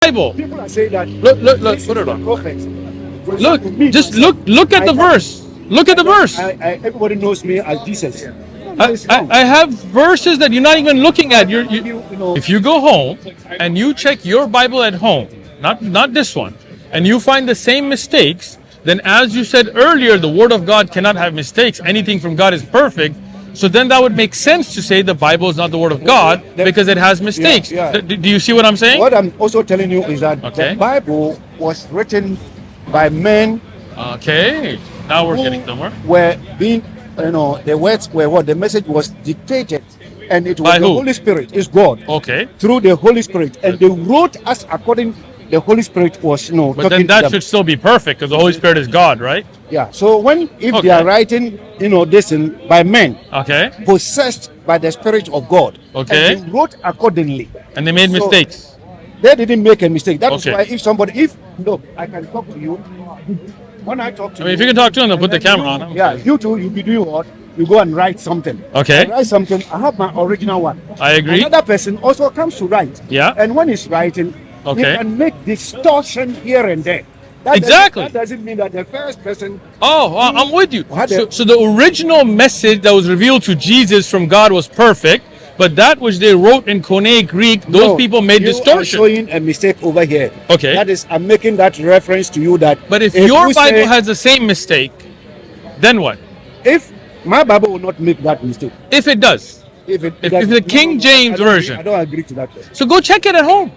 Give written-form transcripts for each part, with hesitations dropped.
Bible. People are saying that. Look, put it on. Prophet. Look, just look at the verse. Look at the verse. Everybody knows me as Jesus. I have verses that you're not even looking at. If you go home and you check your Bible at home, not this one, and you find the same mistakes, then as you said earlier, the Word of God cannot have mistakes. Anything from God is perfect. So then that would make sense to say the Bible is not the Word of God because it has mistakes. Do you see what I'm saying? What I'm also telling you is that the Bible was written by men. Okay, now we're getting somewhere. Were being, the words were what the message was dictated, and it was by the who? Holy Spirit, is God. Okay. Through the Holy Spirit, and they wrote us according. The Holy Spirit was, but then that should still be perfect because the Holy Spirit is God, right? Yeah. So if they are writing, this by men, possessed by the Spirit of God, and they wrote accordingly, and they made mistakes. They didn't make a mistake. That is why I can talk to you. When I talk to you, if you can talk to him, they'll put the camera on. Yeah, you too. You'll be doing what? You go and write something. Okay. I write something. I have my original one. I agree. Another person also comes to write. Yeah. And when he's writing, he can make distortion here and there. That doesn't mean that the first person. Oh, I'm with you. So the original message that was revealed to Jesus from God was perfect, but that which they wrote in Koine Greek, those people made distortion. You are showing a mistake over here. Okay. That is, I'm making that reference to you that. But if your Bible has the same mistake, then what? If my Bible will not make that mistake. If it does. If the King James Version. I don't agree to that. So go check it at home.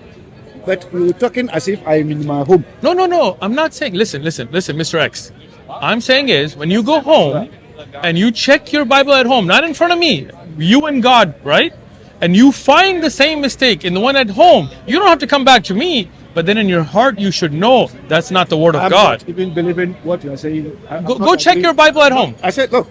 But you're talking as if I'm in my home. No. I'm not saying. Listen, Mr. X. I'm saying is when you go home and you check your Bible at home, not in front of me, you and God, right? And you find the same mistake in the one at home, you don't have to come back to me. But then in your heart, you should know that's not the Word of God. I'm not even believing what you're saying. Go check your Bible at home. I said, look.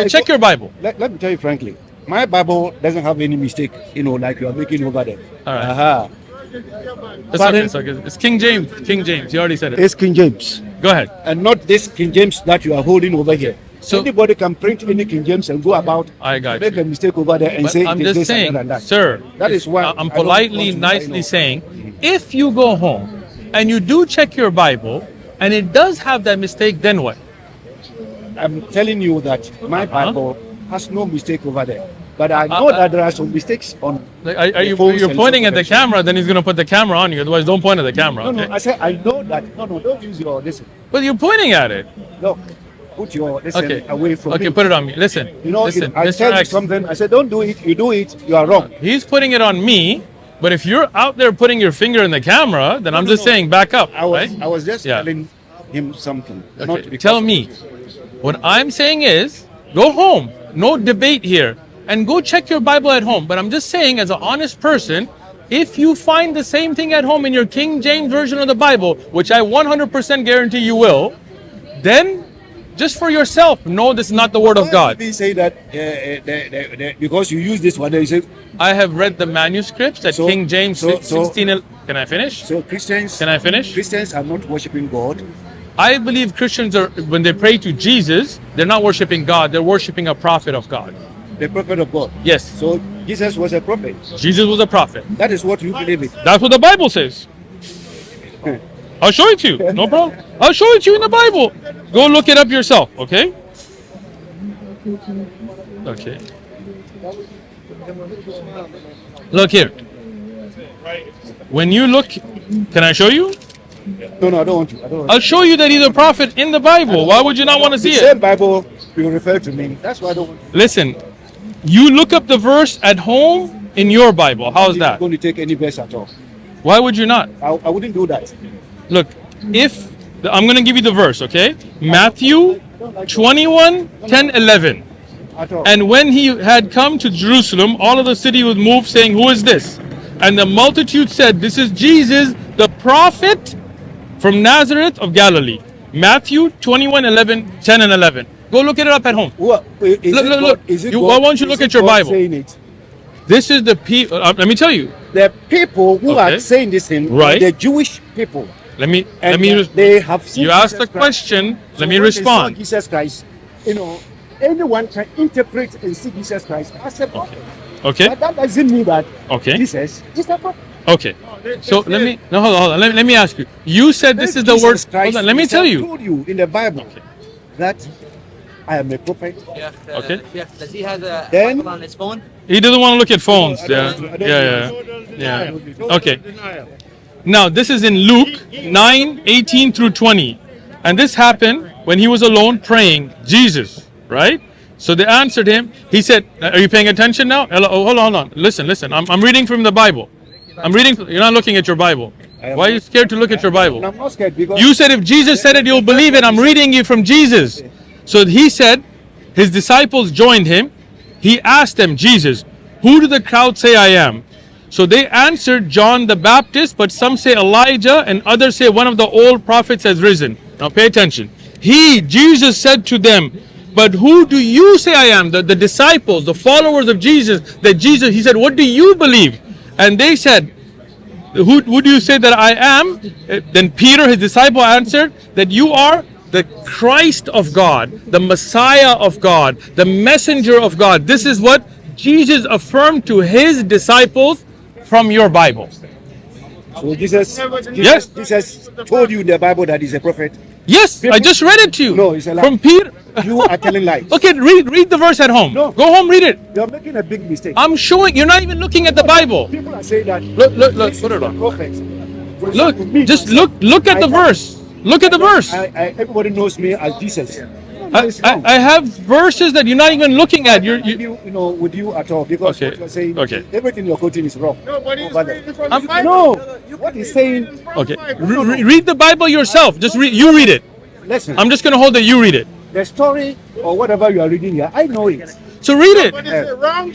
Check your Bible. Let me tell you frankly. My Bible doesn't have any mistake, like you are making over there. All right. It's King James. King James. You already said it. It's King James. Go ahead. And not this King James that you are holding over here. So anybody can print any King James and go about. I got make a mistake over there and say. I'm just saying, sir. That is why I'm politely, nicely saying, if you go home and you do check your Bible and it does have that mistake, then what? I'm telling you that my Bible has no mistake over there. But I know that there are some mistakes on. You're pointing at the camera, then he's going to put the camera on you. Otherwise, don't point at the camera. No, I said I know that. No, don't use your listen. But you're pointing at it. No, put your listen away from me. Okay, put it on me. Listen. Listen, I tell you something. I said don't do it. You do it. You are wrong. He's putting it on me. But if you're out there putting your finger in the camera, then I'm just saying back up. I was just telling him something. Okay, tell me. What I'm saying is, go home. No debate here. And go check your Bible at home. But I'm just saying, as an honest person, if you find the same thing at home in your King James Version of the Bible, which I 100% guarantee you will, then just for yourself, know this is not the Word of God. They say that because you use this one, they say. I have read the manuscripts that King James 16. Can I finish? So Christians. Can I finish? Christians are not worshiping God. I believe Christians are, when they pray to Jesus, they're not worshiping God, they're worshiping a prophet of God. The prophet of God. Yes. So Jesus was a prophet. Jesus was a prophet. That is what you believe in. That's what the Bible says. I'll show it to you. No problem. I'll show it to you in the Bible. Go look it up yourself, okay? Okay. Look here. When you look, can I show you? No, I don't want to. I'll show you that he's a prophet in the Bible. Why would you not want to see it? The same Bible you refer to me. That's why I don't want to. Listen, you look up the verse at home in your Bible. How's that? I'm going to take any verse at all. Why would you not? I wouldn't do that. Look, I'm going to give you the verse, okay? Matthew 21, 10, 11. And when he had come to Jerusalem, all of the city was moved, saying, "Who is this?" And the multitude said, "This is Jesus, the prophet from Nazareth of Galilee." Matthew 21, 11, 10 and 11. Go look it up at home. Look. Why won't you look at your Bible? This is the people. Let me tell you. The people who are saying this thing, right? The Jewish people. Let me. They have seen you asked the question. So let me respond. Jesus Christ, anyone can interpret and see Jesus Christ as a prophet. Okay. But that doesn't mean that Jesus is a prophet. Okay. So hold on. Let me ask you. You said this is the word. Hold on. Let me tell you. Told you in the Bible that I am a prophet. Yeah. Okay. Does he have a Then- Bible on his phone? He doesn't want to look at phones. Yeah. Okay. Now this is in Luke 9:18 through 20, and this happened when he was alone praying. Jesus, right? So they answered him. He said, "Are you paying attention now?" Hello, hold on. Listen. I'm reading from the Bible. I'm reading. You're not looking at your Bible. Why are you scared to look at your Bible? I'm not scared because You said if Jesus said it, you'll believe it. I'm reading you from Jesus. So he said, his disciples joined him. He asked them, Jesus, who do the crowd say I am? So they answered, John the Baptist, but some say Elijah, and others say one of the old prophets has risen. Now pay attention. Jesus said to them, but who do you say I am? The disciples, the followers of Jesus, he said, what do you believe? And they said, who do you say that I am? Then Peter, his disciple, answered that you are the Christ of God, the Messiah of God, the messenger of God. This is what Jesus affirmed to his disciples from your Bible. So Jesus Yes. Jesus told you in the Bible that he's a prophet. Yes, I just read it to you. No, it's a lie. From Peter. You are telling lies. Okay, read the verse at home. No. Go home, read it. You're making a big mistake. I'm showing. You're not even looking at the Bible. People are saying that. Look. this Put is it the on. prophet. Look. Just look at the verse. Look at the verse. Everybody knows me as Jesus. I have verses that you're not even looking at. You're with you at all because Okay. what you're saying, Okay. everything you're quoting is wrong. No, but he's Over reading there. from the Bible. No, what he's saying. okay. Read the Bible yourself. Just read. You read it. Listen, I'm just gonna hold it. You read it. the story or whatever you are reading here, I know it. So read it. But is it wrong?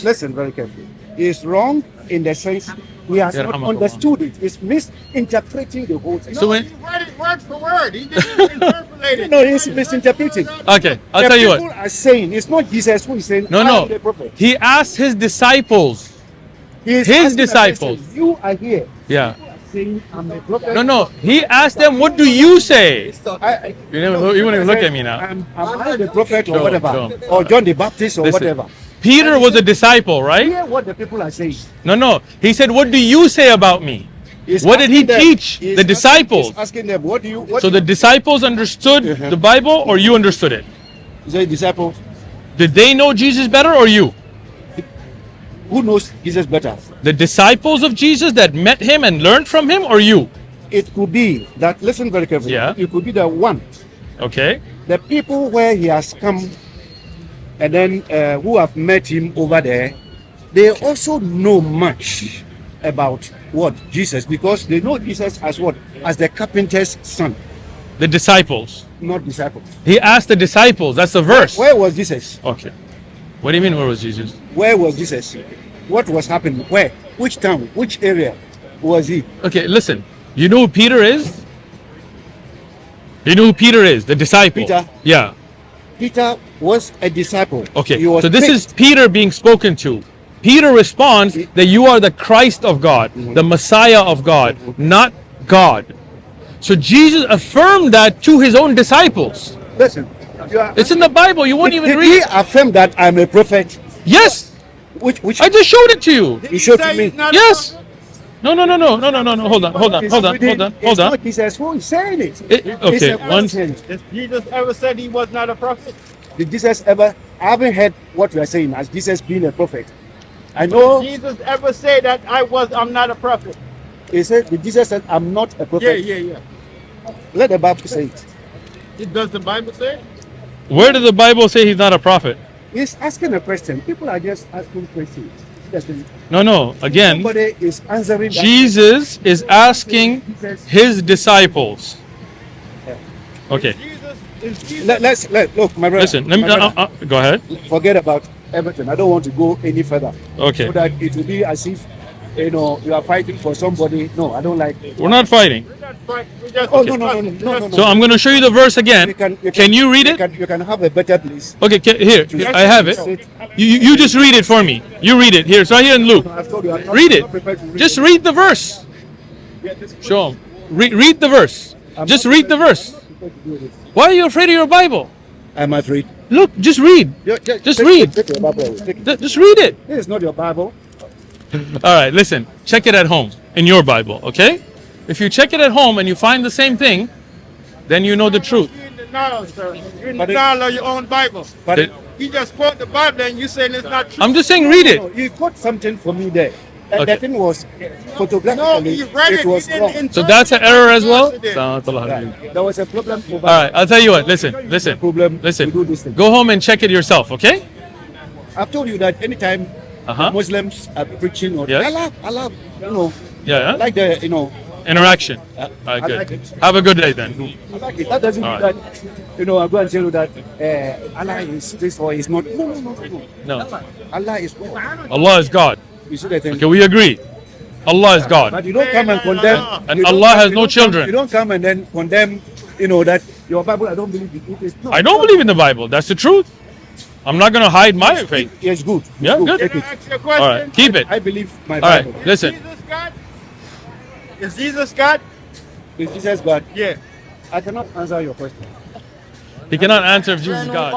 Listen very carefully. It's wrong in the sense he has Yeah, not I'm a- understood it. It's misinterpreting the whole thing. So when He read it word for word. He didn't interpolate it. No, he's misinterpreting. okay, I'll The tell you people what. are saying it's not Jesus who is saying I am the No. prophet. He asked his disciples. He is his asking a disciples. question. You are here Yeah. saying I'm a prophet. No. He asked them, "What do you say?" I, You won't even look at me now. Am I the prophet or No, whatever? no. Or John the Baptist or Listen. whatever? Peter was a disciple, right? Hear what the people are saying. No. He said, "What do you say about me?" He's What did he asking them- teach he's the asking- disciples? He's asking them, what do you? What So the disciples understood the Bible, or you understood it? the disciples Did they know Jesus better, or you? who knows Jesus better? The disciples of Jesus that met him and learned from him, or you? It could be that. Listen very carefully. Yeah. It could be the one, Okay. the people where he has come, and then who have met him over there. They also know much about what Jesus, because they know Jesus as what? As the carpenter's son, The disciples. not disciples. He asked the disciples. That's the verse. Where was Jesus? Okay. What do you mean, where was Jesus? Where was Jesus? What was happening? Where? Which town? Which area was he? Okay, listen. You know who Peter is? You know who Peter is? The disciple. Peter? Yeah. Peter was a disciple. Okay. He was So this picked. is Peter being spoken to. Peter responds that you are the Christ of God, the Messiah of God, not God. So Jesus affirmed that to his own disciples. Listen. You are, It's in the Bible. You won't even did read he it. affirm that I'm a prophet? Yes. Which I just showed it to you. you showed to Say me. he's not a Yes. No. Hold on. It's not Jesus who is saying it. It's Okay. a One. question. Did Jesus ever said he was not a prophet? Did Jesus ever? I haven't heard what you are saying as Jesus being a prophet. I know. Did Jesus ever say that I'm not a prophet? He said, did Jesus said, I'm not a prophet. Yeah. Let the Bible say it. Does the Bible say it? Where does the Bible say he's not a prophet? He's asking a question. People are just asking questions. No. Again, Somebody is answering that. Jesus is asking his disciples. Okay. Let's look, my brother. Listen. Let me. my brother, Go ahead. forget about everything. I don't want to go any further. Okay. So that it will be as if you are fighting for somebody. No, I don't like it. We're not fighting. We're not fighting. We just Oh no. So I'm going to show you the verse again. Can you read it? You can have a better place. Okay. Here. I have it. You just read it for me. You read it. Here. It's right here in Luke. I've told you, I'm not- Read I'm it. not prepared to read Just it. read the verse. Show him. Read the verse. Just read the verse. Why are you afraid of your Bible? I'm afraid. Look, just read. Just read. Take your Bible away. Take it. Just read it. This is not your Bible. All right, listen. Check it at home in your Bible, okay? If you check it at home and you find the same thing, then you know the truth. You're in denial, sir. You're in But it- denial of your own Bible. But Did- You just quote the Bible and you saying it's not true. I'm just saying, read it. no, he got something for me there. And Okay. the thing was, No, photographically, you read it. it was you didn't wrong. interpret So that's an error as well. it. All There was a problem over right, I'll tell you what. Listen. problem Listen. to do this thing. Go home and check it yourself, okay? I've told you that anytime Uh-huh. Muslims are preaching or Yes. I love, you know, Yeah. I like the, you know, Interaction. I All right, I good. like it. Have a good day then. I like it. That doesn't mean All that, right. you know, I go and tell you that Allah is this or is not. No. No. Allah is God. Allah is God. You see the thing? Okay, we agree. Allah is God. But you don't come and condemn. And you don't Allah come- has you no don't come- children. You don't come and then condemn, you know, that your Bible, I don't believe it. It is no. I don't believe in the Bible. That's the truth. I'm not going to hide my faith. Yes, good. It's Yeah, good. Take Can it. I ask you a question? All right, keep it. I believe my All right, Bible. listen. Jesus God? Is Jesus God? Is Jesus God? Yeah. I cannot answer your question. He cannot answer if Jesus is God.